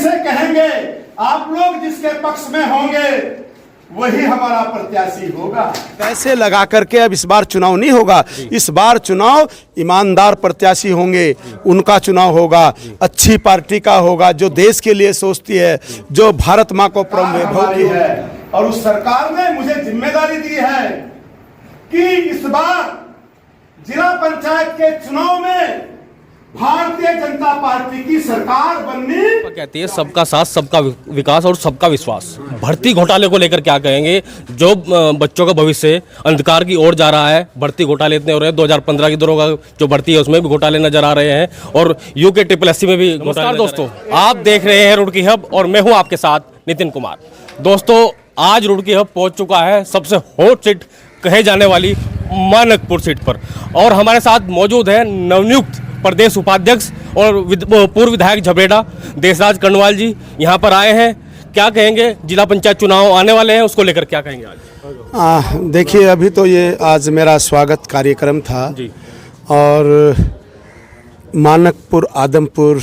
जिसे कहेंगे, आप लोग जिसके पक्ष में होंगे वही हमारा प्रत्याशी होगा। पैसे लगा करके अब इस बार चुनाव नहीं होगा। इस बार चुनाव ईमानदार प्रत्याशी होंगे, उनका चुनाव होगा, अच्छी पार्टी का होगा, जो देश के लिए सोचती है, जो भारत माँ को प्रभु की है। और उस सरकार ने मुझे जिम्मेदारी दी है कि इस बार जिला पंचायत के चुनाव में भारतीय जनता पार्टी की सरकार बननी। कहती है सबका साथ, सबका विकास और सबका विश्वास। भर्ती घोटाले को लेकर क्या कहेंगे? जो बच्चों का भविष्य अंधकार की ओर जा रहा है, भर्ती घोटाले इतने हो रहे हैं। 2015 की दरोगा जो भर्ती है उसमें भी घोटाले नजर आ रहे हैं और यूके SSC में भी। नमस्कार दोस्तों, आप देख रहे हैं रुड़की हब और मैं हूं आपके साथ नितिन कुमार। दोस्तों, आज रुड़की हब पहुंच चुका है सबसे हॉट सीट कहे जाने वाली मानकपुर सीट पर, और हमारे साथ मौजूद है नवनियुक्त प्रदेश उपाध्यक्ष और पूर्व विधायक झबरेड़ा देशराज कर्णवाल जी यहाँ पर आए हैं। क्या कहेंगे? जिला पंचायत चुनाव आने वाले हैं, उसको लेकर क्या कहेंगे आज? देखिए, अभी तो ये आज मेरा स्वागत कार्यक्रम था जी। और मानकपुर आदमपुर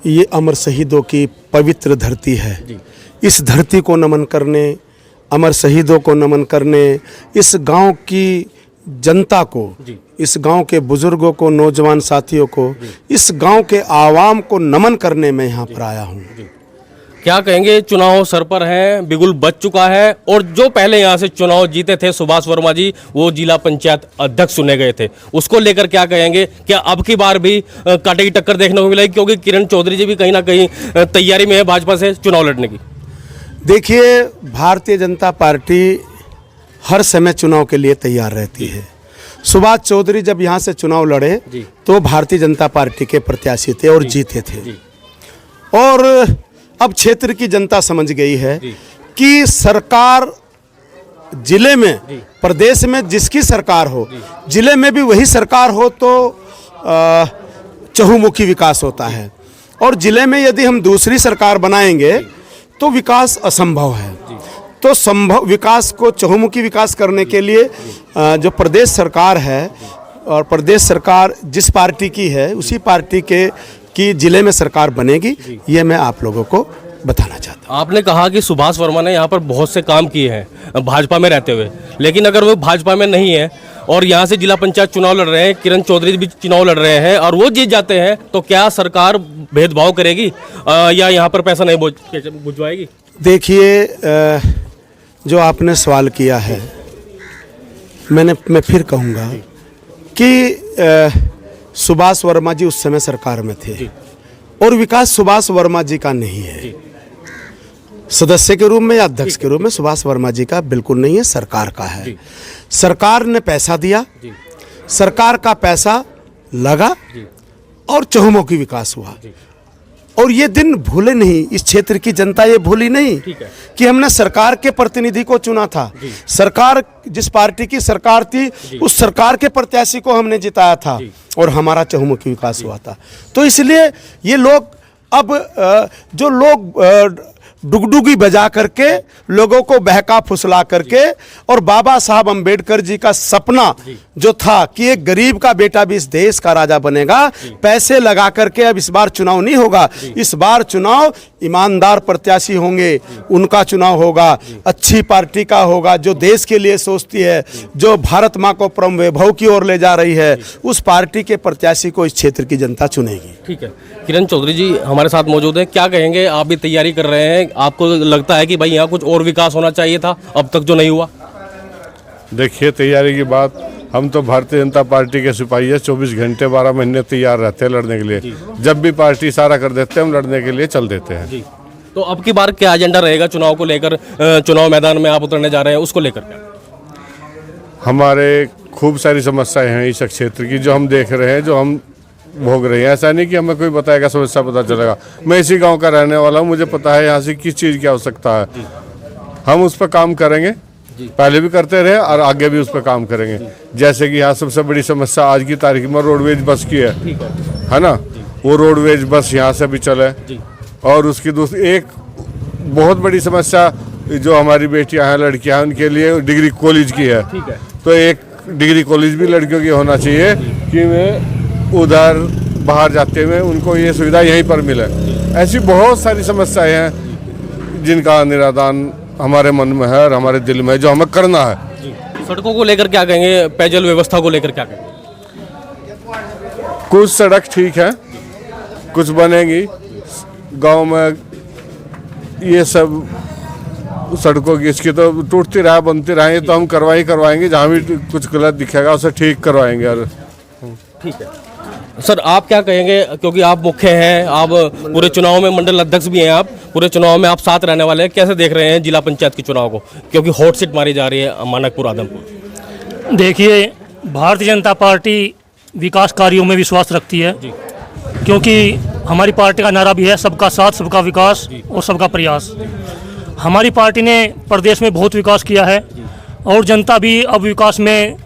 ये अमर शहीदों की पवित्र धरती है जी। इस धरती को नमन करने, अमर शहीदों को नमन करने, इस गांव की जनता को, इस गांव के बुजुर्गों को, नौजवान साथियों को, इस गांव के आवाम को नमन करने में यहाँ पर आया हूँ। क्या कहेंगे? चुनाव सर पर है, बिगुल बच चुका है, और जो पहले यहाँ से चुनाव जीते थे सुभाष वर्मा जी, वो जिला पंचायत अध्यक्ष चुने गए थे, उसको लेकर क्या कहेंगे? क्या अब की बार भी कांटे की टक्कर देखने को मिलेगी? क्योंकि किरण चौधरी जी भी कहीं ना कहीं तैयारी में है भाजपा से चुनाव लड़ने की। देखिए, भारतीय जनता पार्टी हर समय चुनाव के लिए तैयार रहती है। सुभाष चौधरी जब यहाँ से चुनाव लड़े तो भारतीय जनता पार्टी के प्रत्याशी थे और जीते थे। और अब क्षेत्र की जनता समझ गई है कि सरकार जिले में, प्रदेश में जिसकी सरकार हो, जिले में भी वही सरकार हो तो चहुमुखी विकास होता है। और जिले में यदि हम दूसरी सरकार बनाएंगे तो विकास असंभव है। तो संभव विकास को, चहुमुखी विकास करने के लिए जो प्रदेश सरकार है, और प्रदेश सरकार जिस पार्टी की है उसी पार्टी की जिले में सरकार बनेगी, ये मैं आप लोगों को बताना चाहता हूँ। आपने कहा कि सुभाष वर्मा ने यहाँ पर बहुत से काम किए हैं भाजपा में रहते हुए, लेकिन अगर वो भाजपा में नहीं है और यहाँ से जिला पंचायत चुनाव लड़ रहे हैं, किरण चौधरी भी चुनाव लड़ रहे हैं और वो जीत जाते हैं, तो क्या सरकार भेदभाव करेगी या यहाँ पर पैसा नहीं बुझवाएगी? देखिए, जो आपने सवाल किया है, मैं फिर कहूँगा कि सुभाष वर्मा जी उस समय सरकार में थे और विकास सुभाष वर्मा जी का नहीं है। सदस्य के रूप में या अध्यक्ष के रूप में सुभाष वर्मा जी का बिल्कुल नहीं है, सरकार का है। सरकार ने पैसा दिया, सरकार का पैसा लगा और चहुमुखी विकास हुआ। और ये दिन भूले नहीं, इस क्षेत्र की जनता ये भूली नहीं कि हमने सरकार के प्रतिनिधि को चुना था। सरकार जिस पार्टी की सरकार थी उस सरकार के प्रत्याशी को हमने जिताया था और हमारा चहुमुखी विकास हुआ था। तो इसलिए ये लोग अब जो लोग डुगडुगी बजा करके लोगों को बहका फुसला करके, और बाबा साहब अंबेडकर जी का सपना जो था कि एक गरीब का बेटा भी इस देश का राजा बनेगा, पैसे लगा करके अब इस बार चुनाव नहीं होगा। इस बार चुनाव ईमानदार प्रत्याशी होंगे, उनका चुनाव होगा, अच्छी पार्टी का होगा, जो देश के लिए सोचती है, जो भारत माँ को वैभव की ओर ले जा रही है, उस पार्टी के प्रत्याशी को इस क्षेत्र की जनता चुनेगी। ठीक है, किरण चौधरी जी हमारे साथ मौजूद है। क्या कहेंगे? आप भी तैयारी कर रहे हैं, आपको लगता है कि भाई यहाँ कुछ और विकास होना चाहिए था अब तक जो नहीं हुआ? देखिए, तैयारी की बात, हम तो भारतीय जनता पार्टी के सिपाही है, 24 घंटे 12 महीने तैयार रहते हैं लड़ने के लिए। जब भी पार्टी इशारा कर देते हैं हम लड़ने के लिए चल देते हैं जी। तो अब की बार क्या एजेंडा रहेगा चुनाव को लेकर? चुनाव मैदान में आप उतरने जा रहे हैं, उसको लेकर क्या? हमारे खूब सारी समस्याएं हैं इस क्षेत्र की, जो हम देख रहे हैं, जो हम भोग रहे हैं। ऐसा नहीं कि हमें कोई बताएगा, समस्या पता चलेगा। मैं इसी गांव का रहने वाला हूं, मुझे पता है यहाँ से किस चीज़ की आवश्यकता है। हम उस पर काम करेंगे, पहले भी करते रहे और आगे भी उस पर काम करेंगे। जैसे कि यहाँ सबसे बड़ी समस्या आज की तारीख में रोडवेज बस की है ना। वो रोडवेज बस यहाँ से भी चले, और उसकी दूसरी एक बहुत बड़ी समस्या जो हमारी बेटियां हैं, लड़कियां हैं, उनके लिए डिग्री कॉलेज की है। तो एक डिग्री कॉलेज भी लड़कियों की होना चाहिए कि वे उधर बाहर जाते हुए उनको ये सुविधा यहीं पर मिले। ऐसी बहुत सारी समस्याएं हैं जिनका निरादान हमारे मन में है और हमारे दिल में है, जो हमें करना है। सड़कों को लेकर क्या कहेंगे, पेयजल व्यवस्था को लेकर क्या कहेंगे? कुछ सड़क ठीक है, कुछ बनेगी। गांव में ये सब सड़कों की इसकी तो टूटती रहा बनती रहे, तो हम करवाएंगे। जहाँ भी कुछ गलत दिखेगा उसे ठीक करवाएंगे। और ठीक है सर, आप क्या कहेंगे, क्योंकि आप मुख्य हैं, आप पूरे चुनाव में मंडल अध्यक्ष भी हैं, आप पूरे चुनाव में आप साथ रहने वाले हैं, कैसे देख रहे हैं जिला पंचायत के चुनाव को, क्योंकि हॉट सीट मारी जा रही है मानकपुर आदमपुर? देखिए, भारतीय जनता पार्टी विकास कार्यों में विश्वास रखती है, क्योंकि हमारी पार्टी का नारा भी है सबका साथ, सबका विकास और सबका प्रयास। हमारी पार्टी ने प्रदेश में बहुत विकास किया है और जनता भी अब विकास में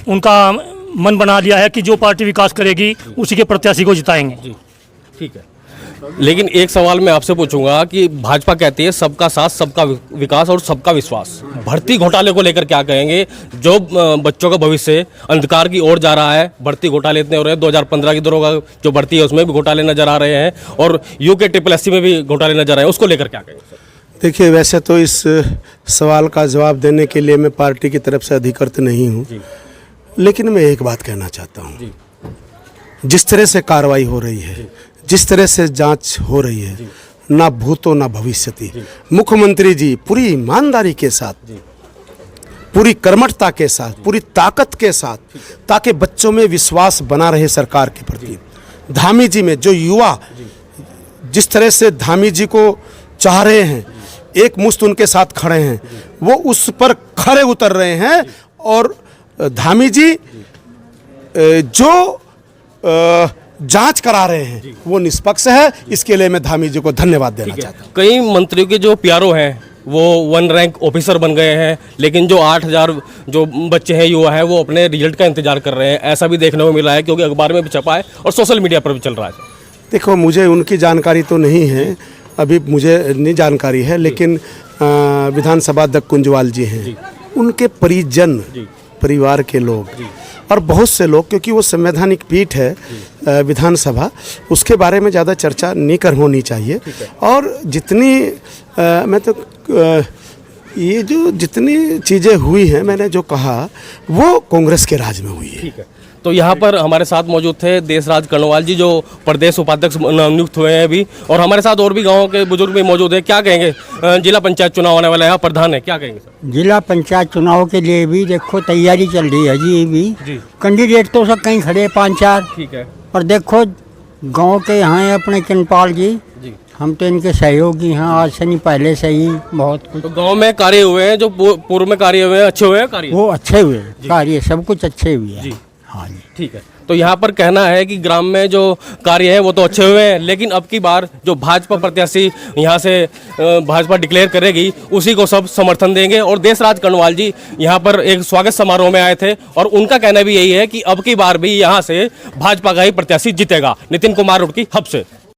उनका मन बना लिया है कि जो पार्टी विकास करेगी उसी के प्रत्याशी को जिताएंगे। ठीक है, लेकिन एक सवाल मैं आपसे पूछूंगा कि भाजपा कहती है सबका साथ, सबका विकास और सबका विश्वास। भर्ती घोटाले को लेकर क्या कहेंगे? जो बच्चों का भविष्य अंधकार की ओर जा रहा है, भर्ती घोटाले इतने हो रहे हैं, 2015 की दरोगा जो भर्ती है उसमें भी घोटाले नजर आ रहे हैं और यूके SSSC में भी घोटाले नजर आए हैं, उसको लेकर क्या कहेंगे? देखिए, वैसे तो इस सवाल का जवाब देने के लिए मैं पार्टी की तरफ से अधिकृत नहीं हूँ, लेकिन मैं एक बात कहना चाहता हूँ। जिस तरह से कार्रवाई हो रही है, जिस तरह से जांच हो रही है, ना भूतो ना भविष्यति, मुख्यमंत्री जी पूरी ईमानदारी के साथ, पूरी कर्मठता के साथ, पूरी ताकत के साथ, ताकि बच्चों में विश्वास बना रहे सरकार के प्रति। धामी जी में जो युवा जिस तरह से धामी जी को चाह रहे हैं, एक मुश्त उनके साथ खड़े हैं, वो उस पर खड़े उतर रहे हैं। और धामी जी जो जांच करा रहे हैं वो निष्पक्ष है, इसके लिए मैं धामी जी को धन्यवाद देना चाहता हूँ। कई मंत्रियों के जो प्यारो हैं वो 1 रैंक ऑफिसर बन गए हैं, लेकिन जो 8000 जो बच्चे हैं, युवा हैं, वो अपने रिजल्ट का इंतजार कर रहे हैं। ऐसा भी देखने को मिला है, क्योंकि अखबार में भी छपा है और सोशल मीडिया पर भी चल रहा है। देखो, मुझे उनकी जानकारी तो नहीं है, अभी मुझे नहीं जानकारी है, लेकिन विधानसभा अध्यक्ष कुंजवाल जी हैं, उनके परिजन, परिवार के लोग और बहुत से लोग, क्योंकि वो संवैधानिक पीठ है विधानसभा, उसके बारे में ज़्यादा चर्चा नहीं होनी चाहिए। और जितनी मैं तो ये जो जितनी चीज़ें हुई हैं, मैंने जो कहा वो कांग्रेस के राज में हुई है। ठीक है, तो यहाँ पर हमारे साथ मौजूद थे देशराज कर्णवाल जी, जो प्रदेश उपाध्यक्ष नियुक्त हुए हैं अभी, और हमारे साथ और भी गाँव के बुजुर्ग भी मौजूद हैं। क्या कहेंगे, जिला पंचायत चुनाव होने वाला है, यहाँ प्रधान है, क्या कहेंगे सर? जिला पंचायत चुनाव के लिए भी देखो तैयारी चल रही है जी। कैंडिडेट तो सब कहीं खड़े 5-4। ठीक है, और देखो गांव के यहाँ हैं अपने किनपाल जी, हम तो इनके सहयोगी हैं आज से नहीं, पहले से ही बहुत कुछ। तो गांव में कार्य हुए हैं, जो पूर्व में कार्य हुए हैं, अच्छे हुए हैं कार्य? वो अच्छे हुए कार्य, सब कुछ अच्छे हुए हैं। हाँ जी, ठीक है। तो यहाँ पर कहना है कि ग्राम में जो कार्य है वो तो अच्छे हुए हैं, लेकिन अब की बार जो भाजपा प्रत्याशी यहाँ से भाजपा डिक्लेयर करेगी उसी को सब समर्थन देंगे। और देशराज कर्णवाल जी यहाँ पर एक स्वागत समारोह में आए थे और उनका कहना भी यही है कि अब की बार भी यहाँ से भाजपा का ही प्रत्याशी जीतेगा। नितिन कुमार रुड़की, हब से।